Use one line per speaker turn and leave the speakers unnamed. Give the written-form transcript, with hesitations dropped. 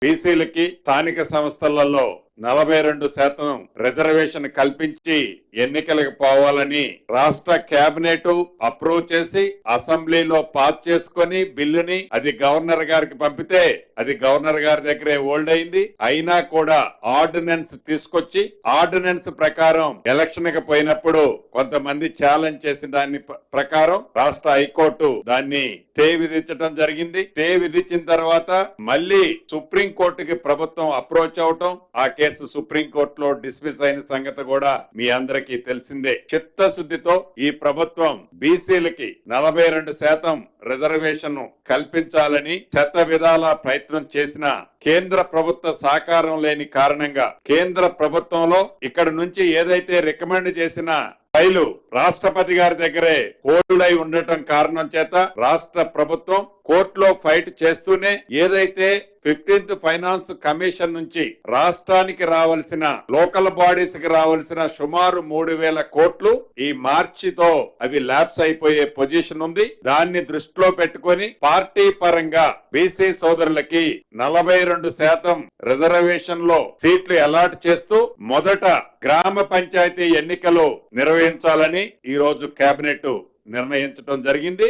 బీసీలకి స్థానిక సంస్థలలో 42% రిజర్వేషన్ కల్పించి ఎన్నికలకు పోవాలని రాష్ట్ర కేబినెట్ అప్రూవ్ చేసి అసెంబ్లీలో పాస్ చేసుకొని బిల్లుని అది గవర్నర్ గారికి పంపితే అది గవర్నర్ గారి దగ్గరే హోల్డ్ అయింది. అయినా కూడా ఆర్డినెన్స్ తీసుకొచ్చి ఆర్డినెన్స్ ప్రకారం ఎలక్షన్ కి పోయినప్పుడు కొంతమంది ఛాలెంజ్ చేసిన దాని ప్రకారం రాష్ట్ర హైకోర్టు దాన్ని స్టే విధించడం జరిగింది. స్టే విధించిన తర్వాత మళ్ళీ సుప్రీం కోర్టుకి ప్రభుత్వం అప్రోచ్ అవటం, ఆ కేసు సుప్రీం కోర్టులో డిస్మిస్ అయిన సంగతి కూడా మీ అందరికీ తెలిసిందే. చిత్తశుద్ధితో ఈ ప్రభుత్వం బీసీలకి 42% రిజర్వేషన్ కల్పించాలని శత విధాల ప్రయత్నం చేసిన కేంద్ర ప్రభుత్వ సహకారం లేని కారణంగా కేంద్ర ప్రభుత్వంలో ఇక్కడ నుంచి ఏదైతే రికమెండ్ చేసిన ఫైలు రాష్ట్రపతి గారి దగ్గరే హోల్డ్ అయి ఉండటం కారణం చేత రాష్ట్ర ప్రభుత్వం కోర్టులో ఫైట్ చేస్తూనే ఏదైతే 15th ఫైనాన్స్ కమిషన్ నుంచి రాష్ట్రానికి రావాల్సిన లోకల్ బాడీస్ కి రావాల్సిన సుమారు 3,000 కోట్లు ఈ మార్చితో అవి ల్యాప్స్ అయిపోయే పొజిషన్ ఉంది. దాన్ని దృష్టిలో పెట్టుకొని పార్టీ పరంగా బీసీ సోదరులకి 42% రిజర్వేషన్ లో సీట్లు అలాట్ చేస్తూ మొదట గ్రామ పంచాయతీ ఎన్నికలు నిర్వహించాలని ఈ రోజు కేబినెట్ నిర్ణయించడం జరిగింది.